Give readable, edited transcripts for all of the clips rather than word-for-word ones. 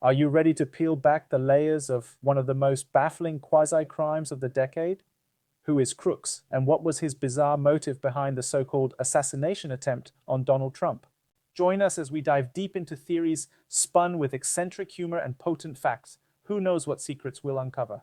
Are you ready to peel back the layers of one of the most baffling quasi-crimes of the decade? Who is Crooks, and what was his bizarre motive behind the so-called assassination attempt on Donald Trump? Join us as we dive deep into theories spun with eccentric humor and potent facts. Who knows what secrets we'll uncover?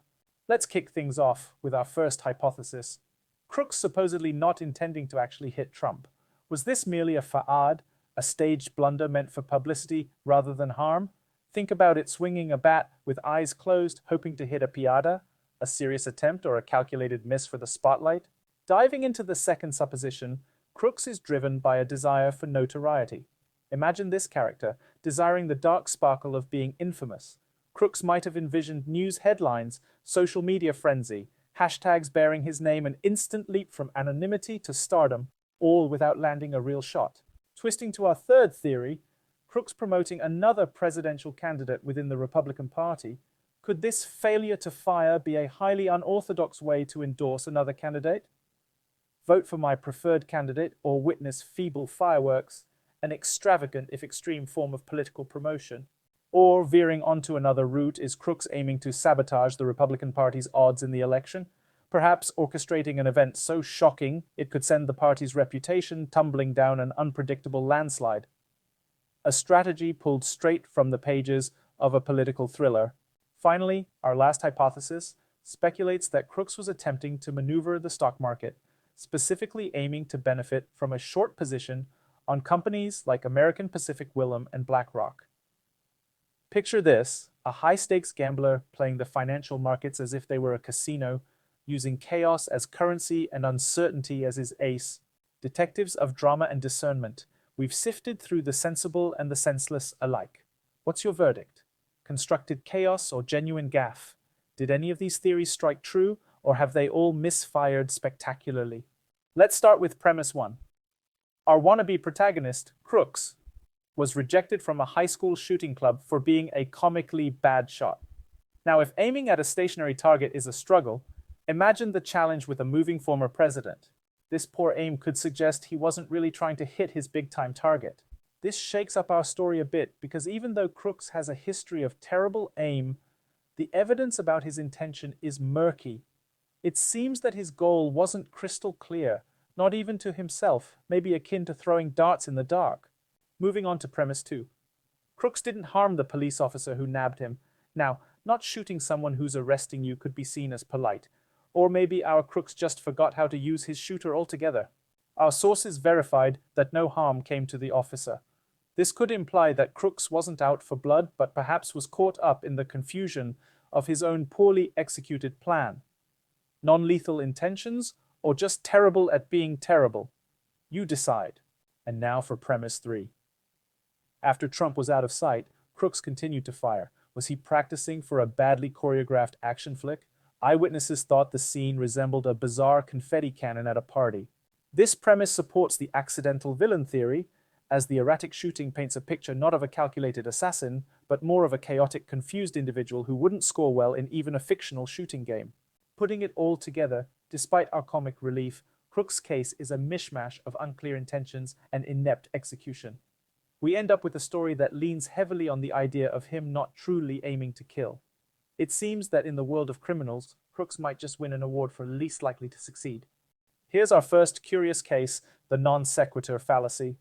Let's kick things off with our first hypothesis. Crooks supposedly not intending to actually hit Trump. Was this merely a facade, a staged blunder meant for publicity rather than harm? Think about it swinging a bat with eyes closed, hoping to hit a piada, a serious attempt or a calculated miss for the spotlight. Diving into the second supposition, Crooks is driven by a desire for notoriety. Imagine this character, desiring the dark sparkle of being infamous. Crooks might have envisioned news headlines, social media frenzy, hashtags bearing his name, an instant leap from anonymity to stardom, all without landing a real shot. Twisting to our third theory, Crooks promoting another presidential candidate within the Republican Party. Could this failure to fire be a highly unorthodox way to endorse another candidate? Vote for my preferred candidate or witness feeble fireworks, an extravagant if extreme form of political promotion. Or, veering onto another route, is Crooks aiming to sabotage the Republican Party's odds in the election, perhaps orchestrating an event so shocking it could send the party's reputation tumbling down an unpredictable landslide? A strategy pulled straight from the pages of a political thriller. Finally, our last hypothesis speculates that Crooks was attempting to maneuver the stock market, specifically aiming to benefit from a short position on companies like American Pacific Willem and BlackRock. Picture this, a high-stakes gambler playing the financial markets as if they were a casino, using chaos as currency and uncertainty as his ace. Detectives of drama and discernment, we've sifted through the sensible and the senseless alike. What's your verdict? Constructed chaos or genuine gaffe? Did any of these theories strike true, or have they all misfired spectacularly? Let's start with premise one. Our wannabe protagonist, Crooks, was rejected from a high school shooting club for being a comically bad shot. Now, if aiming at a stationary target is a struggle, imagine the challenge with a moving former president. This poor aim could suggest he wasn't really trying to hit his big-time target. This shakes up our story a bit because even though Crooks has a history of terrible aim, the evidence about his intention is murky. It seems that his goal wasn't crystal clear, not even to himself, maybe akin to throwing darts in the dark. Moving on to premise two. Crooks didn't harm the police officer who nabbed him. Now, not shooting someone who's arresting you could be seen as polite. Or maybe our Crooks just forgot how to use his shooter altogether. Our sources verified that no harm came to the officer. This could imply that Crooks wasn't out for blood, but perhaps was caught up in the confusion of his own poorly executed plan. Non-lethal intentions, or just terrible at being terrible? You decide. And now for premise three. After Trump was out of sight, Crooks continued to fire. Was he practicing for a badly choreographed action flick? Eyewitnesses thought the scene resembled a bizarre confetti cannon at a party. This premise supports the accidental villain theory, as the erratic shooting paints a picture not of a calculated assassin, but more of a chaotic, confused individual who wouldn't score well in even a fictional shooting game. Putting it all together, despite our comic relief, Crooks' case is a mishmash of unclear intentions and inept execution. We end up with a story that leans heavily on the idea of him not truly aiming to kill. It seems that in the world of criminals, Crooks might just win an award for least likely to succeed. Here's our first curious case, the non sequitur fallacy.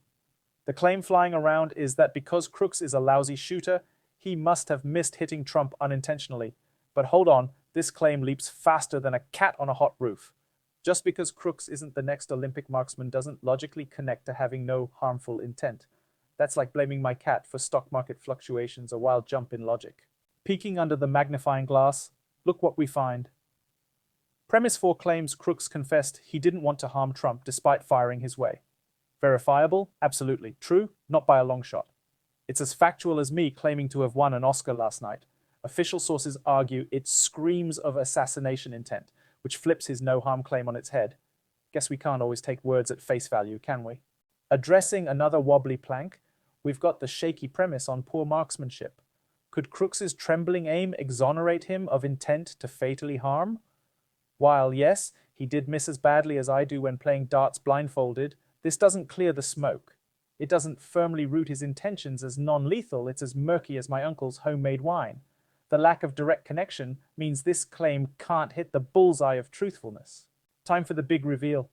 The claim flying around is that because Crooks is a lousy shooter, he must have missed hitting Trump unintentionally. But hold on, this claim leaps faster than a cat on a hot roof. Just because Crooks isn't the next Olympic marksman doesn't logically connect to having no harmful intent. That's like blaming my cat for stock market fluctuations, a wild jump in logic. Peeking under the magnifying glass, look what we find. Premise 4 claims Crooks confessed he didn't want to harm Trump despite firing his way. Verifiable? Absolutely. True? Not by a long shot. It's as factual as me claiming to have won an Oscar last night. Official sources argue it screams of assassination intent, which flips his no-harm claim on its head. Guess we can't always take words at face value, can we? Addressing another wobbly plank, we've got the shaky premise on poor marksmanship. Could Crooks's trembling aim exonerate him of intent to fatally harm? While, yes, he did miss as badly as I do when playing darts blindfolded, this doesn't clear the smoke. It doesn't firmly root his intentions as non-lethal, it's as murky as my uncle's homemade wine. The lack of direct connection means this claim can't hit the bullseye of truthfulness. Time for the big reveal.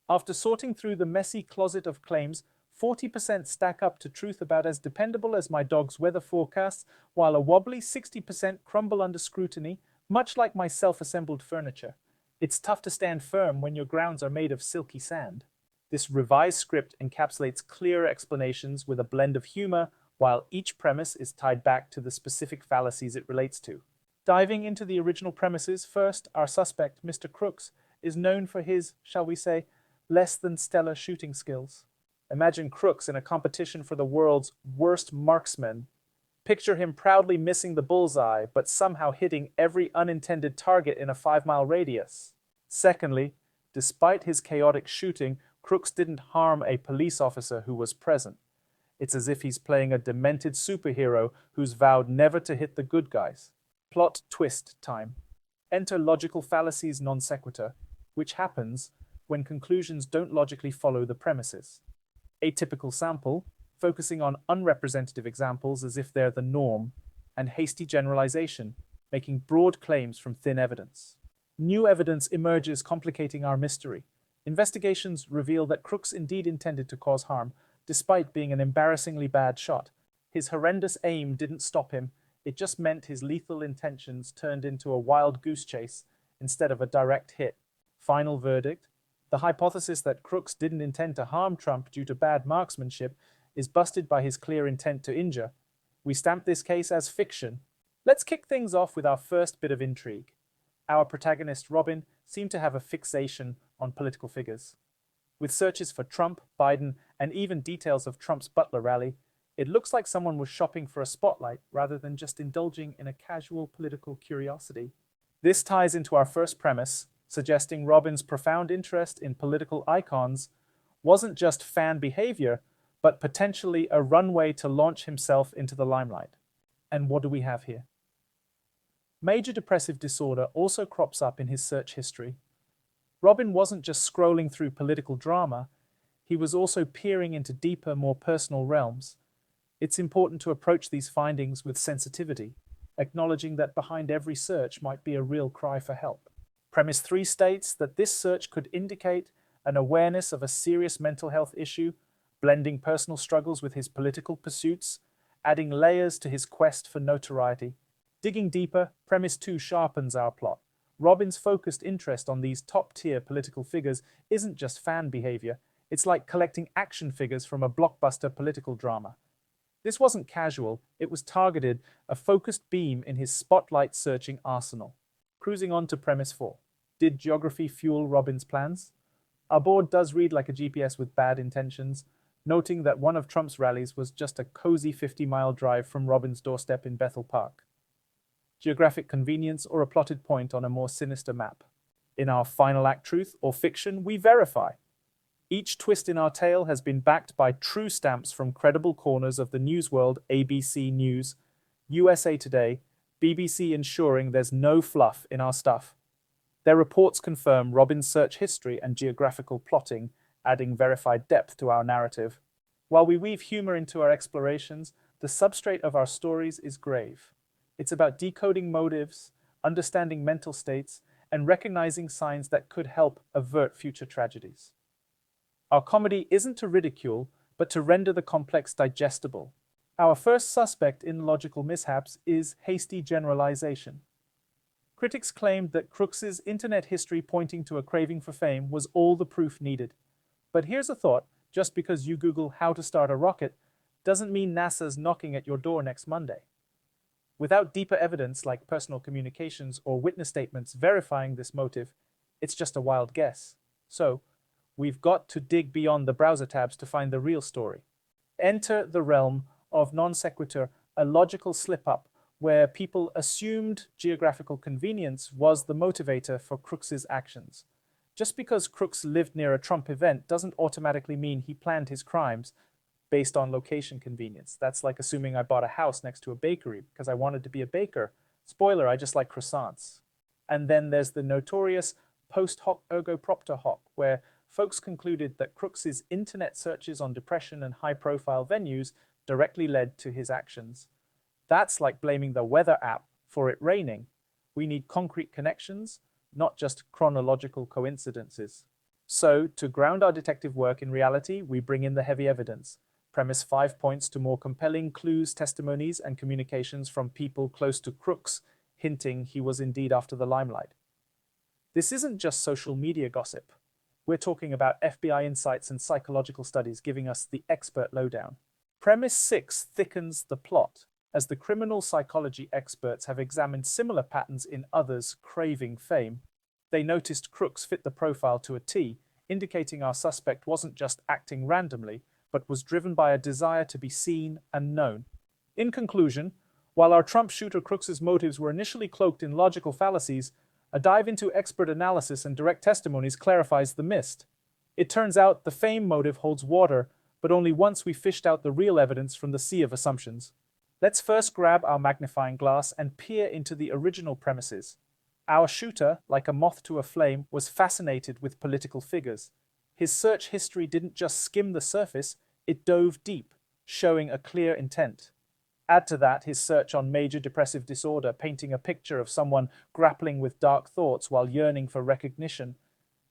After sorting through the messy closet of claims, 40% stack up to truth about as dependable as my dog's weather forecasts, while a wobbly 60% crumble under scrutiny, much like my self-assembled furniture. It's tough to stand firm when your grounds are made of silky sand. This revised script encapsulates clear explanations with a blend of humor, while each premise is tied back to the specific fallacies it relates to. Diving into the original premises, first, our suspect, Mr. Crooks, is known for his, shall we say, less than stellar shooting skills. Imagine Crooks in a competition for the world's worst marksman. Picture him proudly missing the bullseye, but somehow hitting every unintended target in a 5-mile radius. Secondly, despite his chaotic shooting, Crooks didn't harm a police officer who was present. It's as if he's playing a demented superhero who's vowed never to hit the good guys. Plot twist time. Enter logical fallacies non sequitur, which happens when conclusions don't logically follow the premises. Atypical sample, focusing on unrepresentative examples as if they're the norm, and hasty generalization, making broad claims from thin evidence. New evidence emerges complicating our mystery. Investigations reveal that Crooks indeed intended to cause harm, despite being an embarrassingly bad shot. His horrendous aim didn't stop him, it just meant his lethal intentions turned into a wild goose chase instead of a direct hit. Final verdict: the hypothesis that Crooks didn't intend to harm Trump due to bad marksmanship is busted by his clear intent to injure. We stamp this case as fiction. Let's kick things off with our first bit of intrigue. Our protagonist, Robin, seemed to have a fixation on political figures. With searches for Trump, Biden, and even details of Trump's Butler rally, it looks like someone was shopping for a spotlight rather than just indulging in a casual political curiosity. This ties into our first premise, suggesting Robin's profound interest in political icons wasn't just fan behavior, but potentially a runway to launch himself into the limelight. And what do we have here? Major depressive disorder also crops up in his search history. Robin wasn't just scrolling through political drama, he was also peering into deeper, more personal realms. It's important to approach these findings with sensitivity, acknowledging that behind every search might be a real cry for help. Premise 3 states that this search could indicate an awareness of a serious mental health issue, blending personal struggles with his political pursuits, adding layers to his quest for notoriety. Digging deeper, Premise 2 sharpens our plot. Robin's focused interest on these top-tier political figures isn't just fan behavior, it's like collecting action figures from a blockbuster political drama. This wasn't casual, it was targeted, a focused beam in his spotlight-searching arsenal. Cruising on to Premise 4. Did geography fuel Robin's plans? Our board does read like a GPS with bad intentions, noting that one of Trump's rallies was just a cozy 50-mile drive from Robin's doorstep in Bethel Park. Geographic convenience or a plotted point on a more sinister map? In our final act truth or fiction, we verify. Each twist in our tale has been backed by true stamps from credible corners of the news world: ABC News, USA Today, BBC, ensuring there's no fluff in our stuff. Their reports confirm Robin's search history and geographical plotting, adding verified depth to our narrative. While we weave humor into our explorations, the substrate of our stories is grave. It's about decoding motives, understanding mental states, and recognizing signs that could help avert future tragedies. Our comedy isn't to ridicule, but to render the complex digestible. Our first suspect in logical mishaps is hasty generalization. Critics claimed that Crooks's internet history pointing to a craving for fame was all the proof needed. But here's a thought: just because you Google how to start a rocket doesn't mean NASA's knocking at your door next Monday. Without deeper evidence like personal communications or witness statements verifying this motive, it's just a wild guess. So, we've got to dig beyond the browser tabs to find the real story. Enter the realm of non sequitur, a logical slip-up where people assumed geographical convenience was the motivator for Crooks's actions. Just because Crooks lived near a Trump event doesn't automatically mean he planned his crimes based on location convenience. That's like assuming I bought a house next to a bakery because I wanted to be a baker. Spoiler, I just like croissants. And then there's the notorious post hoc ergo propter hoc, where folks concluded that Crooks's internet searches on depression and high-profile venues directly led to his actions. That's like blaming the weather app for it raining. We need concrete connections, not just chronological coincidences. So, to ground our detective work in reality, we bring in the heavy evidence. Premise 5 points to more compelling clues, testimonies, and communications from people close to Crooks, hinting he was indeed after the limelight. This isn't just social media gossip. We're talking about FBI insights and psychological studies giving us the expert lowdown. Premise 6 thickens the plot, as the criminal psychology experts have examined similar patterns in others craving fame. They noticed Crooks fit the profile to a T, indicating our suspect wasn't just acting randomly, but was driven by a desire to be seen and known. In conclusion, while our Trump shooter Crooks's motives were initially cloaked in logical fallacies, a dive into expert analysis and direct testimonies clarifies the mist. It turns out the fame motive holds water, but only once we fished out the real evidence from the sea of assumptions. Let's first grab our magnifying glass and peer into the original premises. Our shooter, like a moth to a flame, was fascinated with political figures. His search history didn't just skim the surface, it dove deep, showing a clear intent. Add to that his search on major depressive disorder, painting a picture of someone grappling with dark thoughts while yearning for recognition.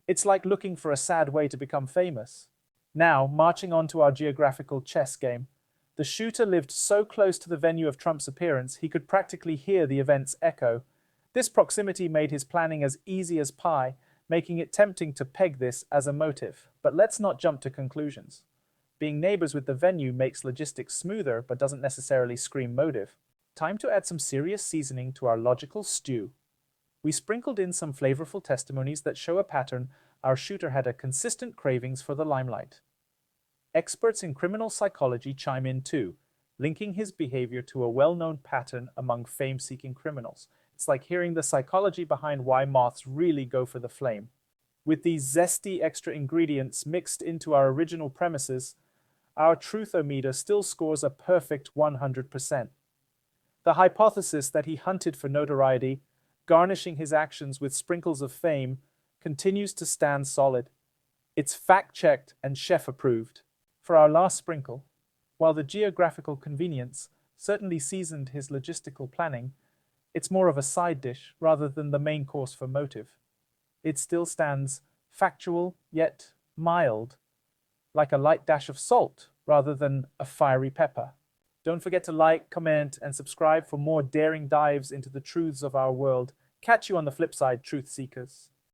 It's like looking for a sad way to become famous. Now, marching on to our geographical chess game. The shooter lived so close to the venue of Trump's appearance, he could practically hear the event's echo. This proximity made his planning as easy as pie, making it tempting to peg this as a motive. But let's not jump to conclusions. Being neighbors with the venue makes logistics smoother, but doesn't necessarily scream motive. Time to add some serious seasoning to our logical stew. We sprinkled in some flavorful testimonies that show a pattern. Our shooter had a consistent cravings for the limelight. Experts in criminal psychology chime in too, linking his behavior to a well-known pattern among fame-seeking criminals. It's like hearing the psychology behind why moths really go for the flame. With these zesty extra ingredients mixed into our original premises, our truthometer still scores a perfect 100%. The hypothesis that he hunted for notoriety, garnishing his actions with sprinkles of fame, continues to stand solid. It's fact-checked and chef-approved. For our last sprinkle, while the geographical convenience certainly seasoned his logistical planning, it's more of a side dish rather than the main course for motive. It still stands factual yet mild, like a light dash of salt rather than a fiery pepper. Don't forget to like, comment, and subscribe for more daring dives into the truths of our world. Catch you on the flip side, truth seekers.